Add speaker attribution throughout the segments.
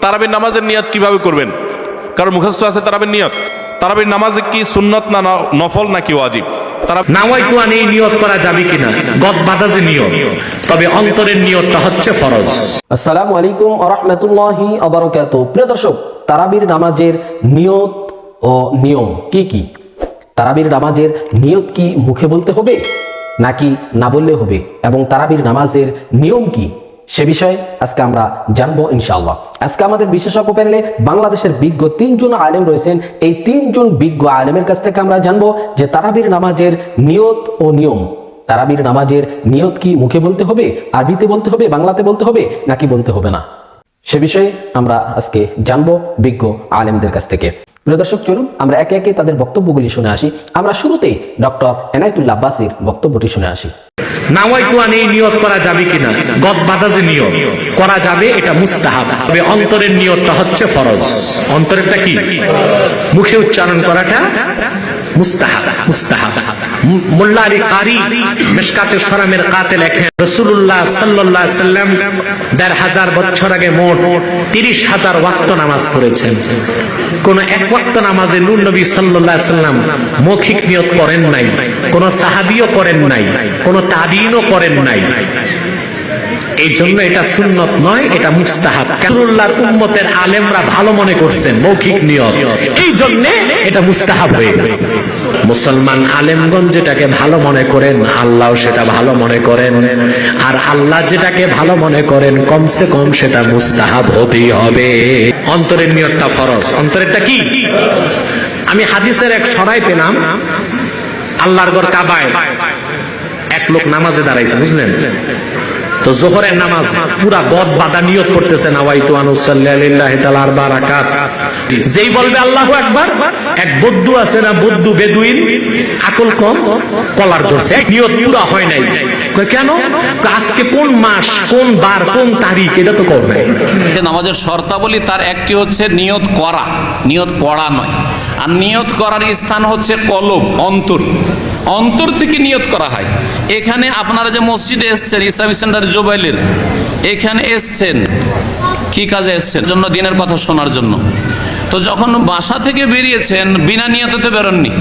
Speaker 1: তারাবির নামাজের নিয়ত কিভাবে করবেন? কারণ মুখস্থ আছে তারাবির নিয়ত। তারাবির নামাজে কি সুন্নত না নফল নাকি ওয়াজিব?
Speaker 2: নাওয়াইতু আন এই নিয়ত করা যাবে কিনা? গদ বাঁধা যে নিয়ত, তবে অন্তরের নিয়তটা হচ্ছে ফরজ।
Speaker 3: আসসালামু আলাইকুম ওয়া রাহমাতুল্লাহি ওয়া বারাকাতুহু। প্রিয় দর্শক, তারাবির নামাজের নিয়ত ও নিয়ম কি কি? তারাবির নামাজের নিয়ত কি মুখে বলতে হবে নাকি না বললে হবে, এবং তারাবির নামাজের নিয়ম কি সে বিষয়ে আজকে আমরা জানবো ইনশাআল্লাহ। আজকে আমাদের বিশেষজ্ঞ প্যানেলে বাংলাদেশের বিজ্ঞ 3 জন আলেম রয়েছেন। এই 3 জন বিজ্ঞ আলেমের কাছ থেকে আমরা জানবো যে তারাবির নামাজের নিয়ত ও নিয়ম। তারাবির নামাজের নিয়ত কি মুখে বলতে হবে, আরবিতে বলতে হবে, বাংলাতে বলতে হবে নাকি বলতে হবে না, সে বিষয়ে আমরা আজকে জানবো বিজ্ঞ আলেমদের কাছ থেকে। প্রিয় দর্শক, চলুন আমরা একে একে তাদের বক্তব্যগুলি শুনে আসি। আমরা শুরুতেই ডক্টর এনায়েতুল্লাহ আব্বাসীর বক্তব্যটি শুনে আসি।
Speaker 2: নাওয়াইতু আন এই নিয়ত করা যাবে কিনা? গদ বাঁধা যে নিয়ত করা যাবে, এটা মুস্তাহাব, তবে অন্তরের নিয়তটা হচ্ছে ফরজ। অন্তরেরটা কি? মুখে উচ্চারণ করাটা মুস্তাহাব। মোল্লা আলী কারি মিশকাতে শরামের কাতে লেখেন, রাসূলুল্লাহ সাল্লাল্লাহু আলাইহি সাল্লাম ১৫০০ বছর আগে মোট ৩০,০০০ ওয়াক্ত নামাজ পড়েছেন। কোন এক ওয়াক্ত নামাজে নূর নবী সাল্লাল্লাহু আলাইহি সাল্লাম মৌখিক নিয়ত করেন নাই, কোন সাহাবীও করেন নাই, কোন তাবিঈনও করেন নাই। এই জন্য এটা সুন্নত নয়, এটা মুস্তাহাব। রাসূলুল্লাহর উম্মতের আলেমরা ভালো মনে করছেন মৌখিক নিয়ত, এই জন্য এটা মুস্তাহাব হয়ে গেছে। মুসলমান আলেমগণ যেটাকে ভালো মনে করেন, আল্লাহও সেটা ভালো মনে করেন, আর আল্লাহ যেটাকে ভালো মনে করেন কমসে কম সেটা মুস্তাহাব হতেই হবে। অন্তরের নিয়তটা ফরজ। অন্তরেরটা কি? আমি হাদিসের এক সরাই পেলাম, আল্লাহর ঘর কাবায় এক লোক নামাজে দাঁড়াইছে, বুঝলেন তো? জোহরের নামাজ পুরা গদ বাঁধা নিয়ত করতেছে, নাওয়াইতু আন উসাল্লি লিল্লাহি তাআলা 4 রাকাত। যেই বলবে আল্লাহু আকবার, এক বদ্দু আছে না, বদ্দু বেদুইন, আকল কম, কলার ধরছে, নিয়ত পুরা হয় নাই। কয় কেন? আজকে কোন মাস, কোন বার, কোন তারিখ, এটা তো কর নাই।
Speaker 4: নামাজের শর্তাবলী তার একটি হচ্ছে নিয়ত করা, নিয়ত পড়া নয়। আর নিয়ত করার স্থান হচ্ছে কলব, অন্তর। অন্তর থেকে নিয়ত করা হয়। এখানে আপনারা যে মসজিদে এসছেন, ইসলামিক সেন্টার জোবাইলের, এখানে এসছেন কি কাজে এসছেন? জন্য দিনের কথা শোনার জন্য। তো যখন বাসা থেকে বেরিয়েছেন বিনা নিয়তে বেরোননি,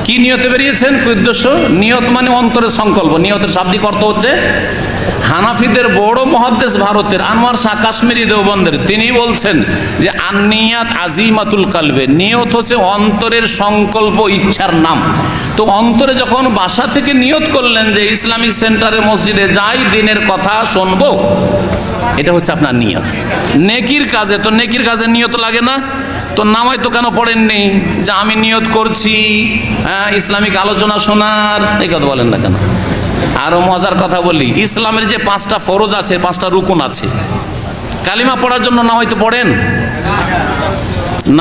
Speaker 4: কি নিয়তে বেরিয়েছেন? উদ্দেশ্য নিয়ত মানে অন্তরের সংকল্প। নিয়তের শাব্দিক অর্থ হচ্ছে, হানাফিদের বড় মুহাদ্দিস ভারতের আনোয়ার শাহ কাশ্মীরি দেওবন্দের, তিনি বলছেন যে আন্নিয়াত আজিমাতুল কালবে, নিয়ত হচ্ছে অন্তরের সংকল্প, ইচ্ছার নাম। তো অন্তরে যখন বাসা থেকে নিয়ত করলেন যে ইসলামিক সেন্টারে মসজিদে যাই, দিনের কথা শুনবো, এটা হচ্ছে আপনার নিয়ত। নেকির কাজে তো নেকির কাজে নিয়ত লাগে না, তো নামাই তো কেন পড়েননি যে আমি নিয়ত করছি ইসলামিক আলোচনা শোনার? এই কথা বলেন না কেন? আরো মজার কথা বলি, ইসলামের যে 5টা ফরজ আছে, 5টা রুকুন আছে, কালিমা পড়ার জন্য নামাই তো পড়েন,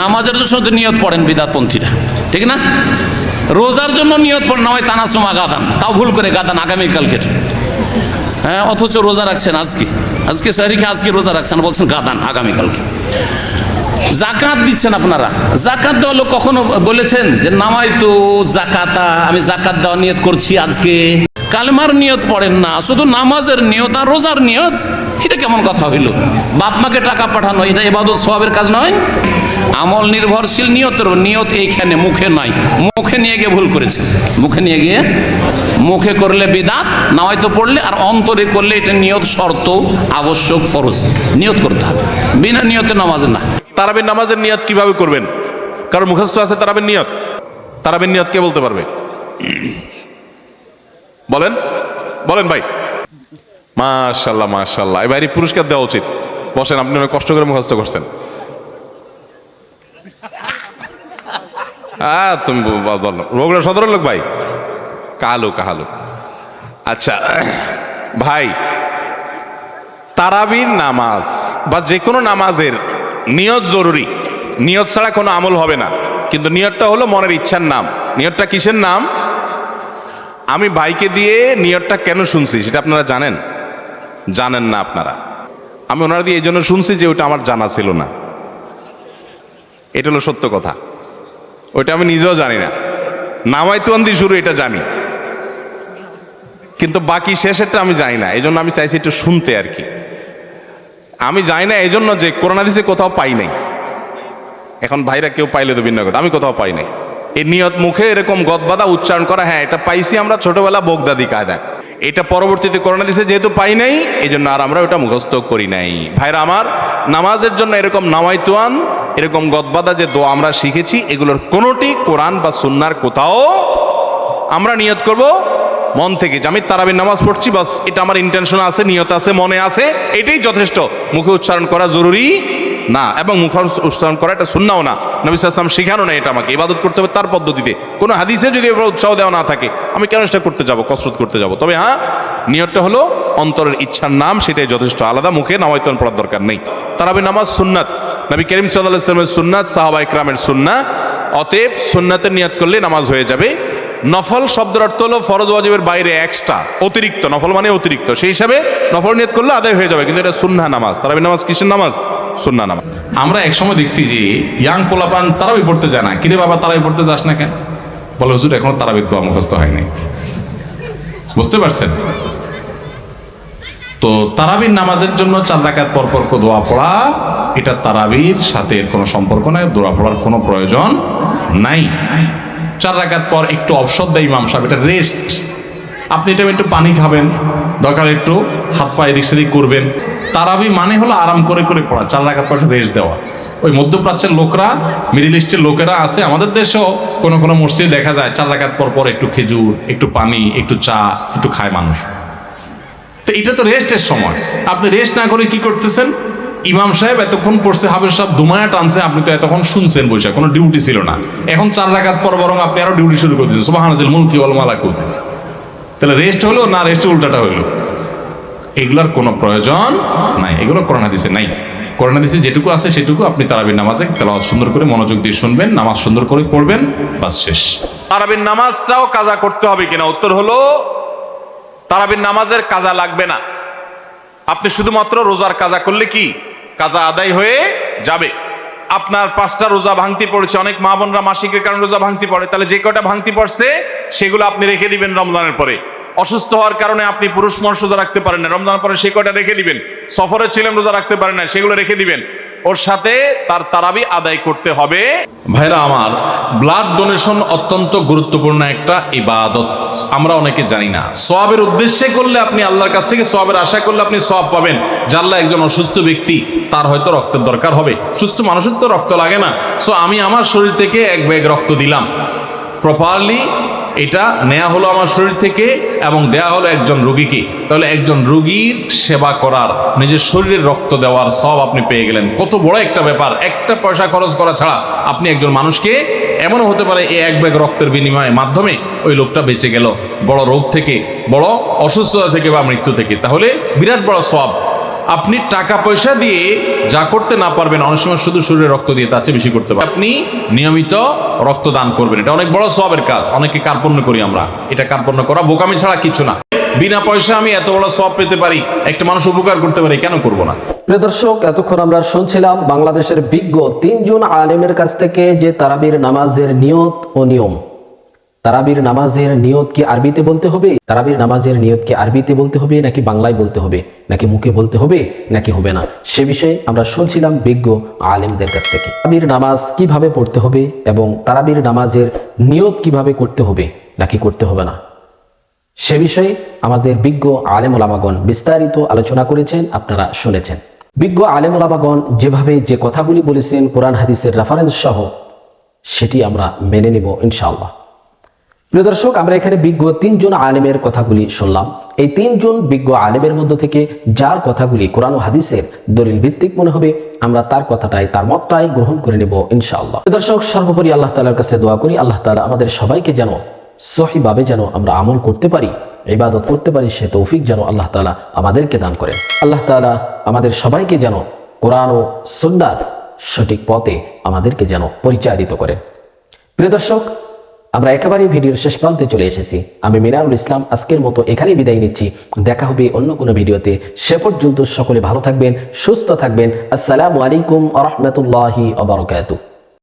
Speaker 4: নামাজের জন্য নিয়ত পড়েন বিদআতপন্থীরা, ঠিক না? রোজার জন্য নিয়ত পড়েন, নামাই তানাসুমা গাদান, তাও ভুল করে গাদান আগামীকালকের, হ্যাঁ, অথচ রোজা রাখছেন আজকে তারিখে, আজকে রোজা রাখছেন, বলছেন গাদান আগামীকালকে। জাকাত দিচ্ছেন আপনারা, জাকাত দেওয়া লোক কখনো বলেছেন যে নামাইতু জাকাতা, আমি জাকাত দেওয়া নিয়ত করছি আজকে? কালেমার নিয়ত পড়েন না, শুধু নামাজের নিয়ত আর রোজার নিয়ত, এটা কেমন কথা হইল? বাপ মাকে টাকা পাঠানো, এটা ইবাদত সওয়াবের কাজ নয়? আমল নির্ভরশীল নিয়তের নিয়ত এইখানে, মুখে নয়। মুখে নিয়ে গিয়ে ভুল করেছে, মুখে নিয়ে গিয়ে, মুখে করলে বিদআত, নামাইতো পড়লে, আর অন্তরে করলে এটা নিয়ত শর্ত, আবশ্যক, ফরজ। নিয়ত করতে হবে, বিনা নিয়তে নামাজ না।
Speaker 1: তারাবির নামাজের নিয়ত কিভাবে করবেন? কারণ মুখস্থ আছে তারাবির নিয়ত। তারাবির নিয়ত কে বলতে পারবে? বলেন বলেন ভাই। মাশাআল্লাহ মাশাআল্লাহ, এই ভাইয়ের পুরস্কার দেওয়া উচিত। বসেন, আপনি অনেক কষ্ট করে মুখস্থ করছেন। তুমি বগুড়া সদরের লোক ভাই? কালো। আচ্ছা ভাই, তারাবির নামাজ বা যে কোনো নামাজের নিয়ত জরুরি। নিয়ত ছাড়া কোনো আমল হবে না। কিন্তু নিয়তটা হলো মনের ইচ্ছার নাম। নিয়তটা কিসের নাম? আমি ভাইকে দিয়ে নিয়তটা কেন শুনছি সেটা আপনারা জানেন? জানেন না আপনারা। আমি ওনারা দিয়ে এই জন্য শুনছি যে ওইটা আমার জানা ছিল না। এটা হলো সত্য কথা। ওইটা আমি নিজেও জানি না। নামাইতু আন দিয়ে শুরু, এটা জানি, কিন্তু বাকি শেষেরটা আমি জানি না। এই জন্য আমি চাইছি একটু শুনতে আর কি। আমি যাই না এই জন্য যে কোরআন হাদিসে কোথাও পাই নাই। এখন ভাইরা কেউ পাইলে তো ভিন্ন কথা, আমি কোথাও পাই নাই। এই নিয়ত মুখে এরকম গদবাদা উচ্চারণ করা, হ্যাঁ এটা পাইছি আমরা ছোটবেলা বগদাদি কায়দায়, এটা পরবর্তীতে কোরআন হাদিসে যেহেতু পাই নাই এই জন্য আর আমরা ওটা মুখস্থ করি নাই। ভাইরা আমার, নামাজের জন্য এরকম নামাইতুয়ান, এরকম গদবাদা যে দোয়া আমরা শিখেছি, এগুলোর কোনোটি কোরআন বা সুন্নার কোথাও আমরা নিয়ত করব মন থেকে যে আমি তারাবির নামাজ পড়ছি, বাস এটা আমার ইন্টেনশন আছে, নিয়ত আছে, মনে আছে, এটাই যথেষ্ট। মুখে উচ্চারণ করা জরুরি না, এবং মুখে উচ্চারণ করা এটা সুন্নাও না। নবী সাল্লাল্লাহু আলাইহি ওয়াসাল্লাম শিখানো না এটা আমাকে, ইবাদত করতে হবে তার পদ্ধতিতে। কোনো হাদিসে যদি এবার উৎসাহ দেওয়া না থাকে আমি কেন সেটা করতে যাব, কসরত করতে যাব? তবে হ্যাঁ, নিয়তটা হলো অন্তরের ইচ্ছার নাম, সেটাই যথেষ্ট, আলাদা মুখে নামাইতুয়ান পড়ার দরকার নেই। তারাবির নামাজ সুন্নাত, নবী করিম সাল্লাল্লাহু আলাইহি ওয়াসাল্লামের সুন্নাত, সাহাবায়ে কেরামের সুন্নাহ। অতএব সুন্নাতের নিয়ত করলে নামাজ হয়ে যাবে। নফল শব্দের অর্থ হলো ফরজ ওয়াজিবের বাইরে এক্সট্রা, অতিরিক্ত। নফল মানে অতিরিক্ত, সেই হিসাবে নফল নিয়ত করলে আদায় হয়ে যাবে, কিন্তু এটা সুন্নাহ নামাজ। তারাবির নামাজ কিসের নামাজ? সুন্নাহ নামাজ। আমরা একসময় দেখছি যে ইয়াং পোলাপান তারাবি পড়তে যায় না। কিরে বাবা তারাবি পড়তে যাস না কেন? বলে হুজুর এখনো তারাবির দোয়া মুখস্থ হয়নি। বুঝতে পারছেন তো? তারাবির নামাজের জন্য 4 রাকাত পর পর দোয়া পড়া, এটা তারাবির সাথে কোনো সম্পর্ক নাই, দোয়া পড়ার কোনো প্রয়োজন নাই। 4 রাকাত পর একটু অবসর দেয় ইমাম সাহেব, এটা রেস্ট। আপনি এটা একটু পানি খাবেন, দরকার একটু হাত পা এদিক সেদিক করবেন। তারাবি মানে হলো আরাম করে করে পড়া, 4 রাকাত পর রেস্ট দেওয়া। ওই মধ্যপ্রাচ্যের লোকরা, মিডিল ইস্টের লোকেরা আছে, আমাদের দেশেও কোনো কোনো মসজিদে দেখা যায় 4 রাকাত পর পর একটু খেজুর, একটু পানি, একটু চা একটু খায় মানুষ। তো এটা তো রেস্টের সময়, আপনি রেস্ট না করে কি করতেছেন? ইমাম সাহেব এতক্ষণ পড়ছে, হাফেজ সাহেব দুমায়া টানছে, আপনি তো এতক্ষণ শুনছেন বসে, কোনো ডিউটি ছিল না। এখন 4 রাকাত পর বরং আপনি আরো ডিউটি শুরু করে দিচ্ছেন, সুবহানাল মুলকি ওয়াল মালাকুত। তাহলে রেস্ট হলো না রেস্ট উল্টাটা হইলো? এগুলোর কোনো প্রয়োজন নাই, এগুলো কোরআন হাদিসে নাই। কোরআন হাদিসে যেটুকু আছে সেটুকু আপনি তারাবির নামাজে তেলাওয়াত সুন্দর করে মনোযোগ দিয়ে শুনবেন, নামাজ সুন্দর করে পড়বেন, বাস শেষ। তারাবির নামাজটাও কাজা করতে হবে কিনা? উত্তর হলো তারাবির নামাজের কাজা লাগবে না। আপনি শুধুমাত্র রোজার কাজা করলে কি কাজা আদায় হয়ে যাবে। আপনার 5টা রোজা ভাঙতি পড়েছে, অনেক মা বোনরা মাসিকের কারণে রোজা ভাঙতি পড়ে, তাহলে যে কয়টা ভাঙতি পড়ছে সেগুলো আপনি রেখে দিবেন রমজানের পরে। অসুস্থ হওয়ার কারণে আপনি পুরুষ মানুষ রোজা রাখতে পারেন না, রমজানের পরে সেই কয়টা রেখে দিবেন। সফরে ছিলেন রোজা রাখতে পারেন না, সেগুলো রেখে দিবেন। ওর সাথে তার তারাবি আদায় করতে হবে। ভাইরা আমার, ব্লাড ডোনেশন অত্যন্ত গুরুত্বপূর্ণ একটা ইবাদত, আমরা অনেকে জানি না। সওয়াবের উদ্দেশ্যে করলে আপনি আল্লাহর কাছ থেকে সওয়াবের আশা করলে আপনি সওয়াব পাবেন। জানলা একজন অসুস্থ ব্যক্তি, তার হয়তো রক্তের দরকার হবে, সুস্থ মানুষের তো রক্ত লাগে না, সো আমি আমার শরীর থেকে 1 ব্যাগ রক্ত দিলাম, প্রপারলি এটা নেওয়া হলো আমার শরীর থেকে এবং দেয়া হলো একজন রোগীকে। তাহলে একজন রোগীর সেবা করার, নিজের শরীরের রক্ত দেওয়ার সব আপনি পেয়ে গেলেন। কত বড় একটা ব্যাপার! একটা পয়সা খরচ করা ছাড়া আপনি একজন মানুষকে, এমনও হতে পারে এই 1 ব্যাগ রক্তের বিনিময়ের মাধ্যমে ওই লোকটা বেঁচে গেল বড় রোগ থেকে, বড় অসুস্থতা থেকে বা মৃত্যু থেকে। তাহলে বিরাট বড় সওয়াব। আপনি টাকা পয়সা দিয়ে যা করতে না পারবেন, অনেক সময় শুধু শরীরে রক্ত দিয়ে তার চেয়ে বেশি করতে পারবেন। আপনি নিয়মিত রক্তদান করবেন, এটা অনেক বড় সওয়াবের কাজ। অনেকে কার্পণ্য করি আমরা, এটা কার্পণ্য করা বোকামি ছাড়া কিছু না। বিনা পয়সা আমি এত বড় সওয়াব পেতে পারি, একটা মানুষ উপকার করতে পারি, কেন করব না?
Speaker 3: প্রিয় দর্শক, এতক্ষণ আমরা শুনছিলাম বাংলাদেশের বিজ্ঞ 3 জন আলেমের কাছ থেকে যে তারাবির নামাজের নিয়ত ও নিয়ম। তারাবির নামাজের নিয়ত কি আরবিতে বলতে হবে? তারাবির নামাজের নিয়ত কি আরবিতে বলতে হবে, নাকি বাংলায় বলতে হবে, নাকি মুখে বলতে হবে, নাকি হবে না, সে বিষয়ে আমরা শুনছিলাম বিজ্ঞ আলেমদের কাছ থেকে। তারাবির নামাজ কিভাবে পড়তে হবে এবং তারাবির নামাজের নিয়ত কিভাবে করতে হবে নাকি করতে হবে না, সে বিষয়ে আমাদের বিজ্ঞ আলেম ওলামাগণ বিস্তারিত আলোচনা করেছেন, আপনারা শুনেছেন। বিজ্ঞ আলেম ওলামাগণ যেভাবে যে কথাগুলি বলেছেন কোরআন হাদিসের রেফারেন্স সহ, সেটি আমরা মেনে নিব ইনশাআল্লাহ। প্রিয় দর্শক, আমরা এখানে বিজ্ঞ 3 জন আলেমের কথাগুলি শুনলাম। এই 3 জন বিজ্ঞ আলেমের মধ্য থেকে যার কথাগুলি কোরআন ও হাদিসের দলিল ভিত্তিক মনে হবে, আমরা তার কথাটাই, তার মতটাই গ্রহণ করে নেব ইনশাআল্লাহ। প্রিয় দর্শক, সর্বোপরি আল্লাহ তাআলার কাছে দোয়া করি, আল্লাহ তাআলা আমাদের সবাইকে যেন সহিভাবে যেন আমরা আমল করতে পারি, ইবাদত করতে পারি, সে তৌফিক যেন আল্লাহ তাআলা আমাদেরকে দান করেন। আল্লাহ তাআলা আমাদের সবাইকে যেন কোরআন ও সুন্নাহর সঠিক পথে আমাদেরকে যেন পরিচালিত করেন। প্রিয় দর্শক, আমরা একেবারে ভিডিওর শেষ প্রান্তে চলে এসেছি। আমি মিনারুল ইসলাম আজকের মতো এখানেই বিদায় নিচ্ছি। দেখা হবে অন্য কোনো ভিডিওতে। সে পর্যন্ত সকলে ভালো থাকবেন, সুস্থ থাকবেন। আসসালামু আলাইকুম ওয়া রাহমাতুল্লাহি ওয়া বারাকাতুহু।